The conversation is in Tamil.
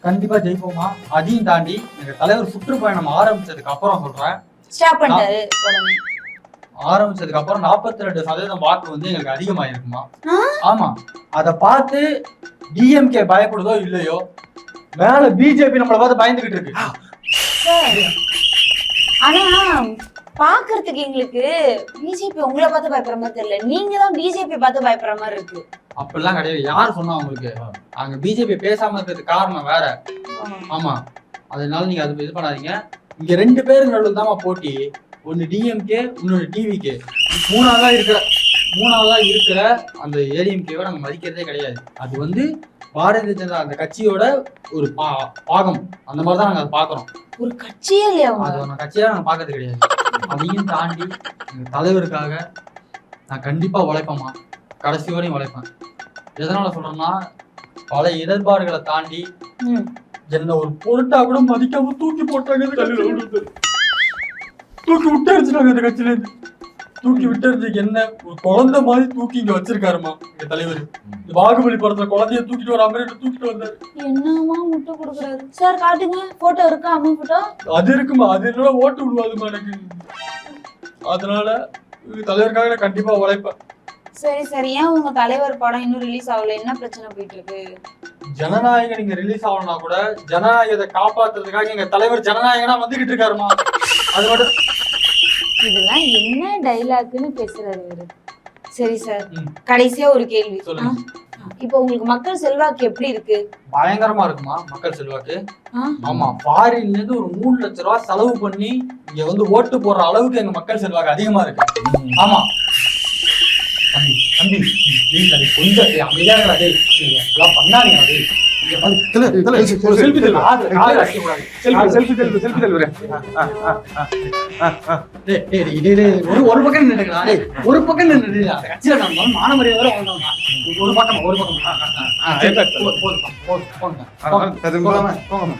கண்டிப்பா ஜெயிப்போமா. அதையும் தாண்டி எங்க தலைவர் சுற்றுப்பயணம் ஆரம்பிச்சதுக்கு அப்புறம் சொல்றேன், ஸ்டாப் பண்ணிட்டாரு உடனே. ஆரம்பிச்சதுக்கு அப்புறம் 42% வாக்கு வந்து எங்களுக்கு அதிகமாயிருக்குமா. ஆமா, அத பார்த்து டிஎம்கே பயப்படுதோ இல்லையோ, மேல பிஜேபி நம்மள பார்த்து பயந்துகிட்டு இருக்கு. ஆனா பாக்குறதுக்கு எங்களுக்கு பிஜேபி உங்களை பார்த்து பயப்படுற மாதிரி தெரியல, நீங்க தான் பிஜேபி பார்த்து பயப்படுற மாதிரி இருக்கு. அப்படிலாம் கிடையாது. யார் சொன்னா உங்களுக்கு? அங்க பிஜேபி பேசாம இருக்கிறதுக்கு காரணம் வேற. ஆமா, அதனால நீங்க அது இது பண்ணாதீங்க. இங்க 2 பேருக்கு நடுவில் தான் போட்டி. ஒன்னு டிஎம்கே, இன்னொன்னு டிவிகே. மூணாவதா இருக்கிற அந்த ஏடிஎம்கேவை நாங்க மதிக்கிறதே கிடையாது. அது வந்து பாரதிய ஜனதா அந்த கட்சியோட ஒரு பாகம். அந்த மாதிரிதான் நாங்க அதை பாக்குறோம். ஒரு கட்சியே இல்லையா? அது கட்சியா நாங்க பாக்குறது கிடையாது. அதையும் தாண்டி எங்க தலைவருக்காக நான் கண்டிப்பா உழைப்பேமா. கடைசி வரையும் உழைப்பேன். எதனால சொல்றேன்னா, பல இடர்பாடுகளை தாண்டி என்ன ஒரு பொருட்டா கூட மதிக்காம தூக்கி போட்டாங்க. தூக்கி விட்டுருச்சுனாங்க அந்த கட்சியில இருந்து. தூக்கி விட்டுருச்சு. என்ன ஒரு குழந்தை மாதிரி தூக்கி இங்க வச்சிருக்காருமா எங்க தலைவர். பாகுபலி படத்துல குழந்தைய தூக்கிட்டு வர மாதிரி தூக்கிட்டு வந்தாரு. என்னமா முட்டை கொடுக்குறாரு சார்? காட்டுங்க, போட்டோ இருக்கா? அம்மா போட்டோ அது இருக்குமா. அது என்னோட ஓட்டு விடுவாதுமா எனக்கு. அதனால தலைவருக்காக நான் கண்டிப்பா உழைப்பேன். சரி சரி, ஏன் உங்க தலைவர் படம் இன்னும் ரிலீஸ் ஆகல? என்ன பிரச்சனை போயிட்டு இருக்கு? ஜனநாயகம் நீங்க ரிலீஸ் ஆகணும்னா கூட ஜனநாயகத்தை காப்பாத்துறதுக்காக எங்க தலைவர் ஜனநாயகனா வந்துகிட்டு இருக்காருமா. அது மட்டும். இதெல்லாம் என்ன டைலாக்னு பேசுறாரு இவரு. சரி சார், கடைசியா ஒரு கேள்வி சொல்லுங்க. இப்போ உங்களுக்கு மக்கள் செல்வாக்கு எப்படி இருக்கு? பயங்கரமா இருக்குமா மக்கள் செல்வாக்கு. ஆமா, ஃபாரின்ல இருந்து ஒரு 3 லட்சம் ரூபாய் செலவு பண்ணி இங்க வந்து ஓட்டு போடுற அளவுக்கு எங்க மக்கள் செல்வாக்கு அதிகமா இருக்கு. ஆமா தம்பி, கொஞ்சம் அமைதியாக பண்ணாதீங்க. ஒரு பக்கம் ஒரு பக்கம் மானமரியாதை ஒரு பக்கம் போங்க.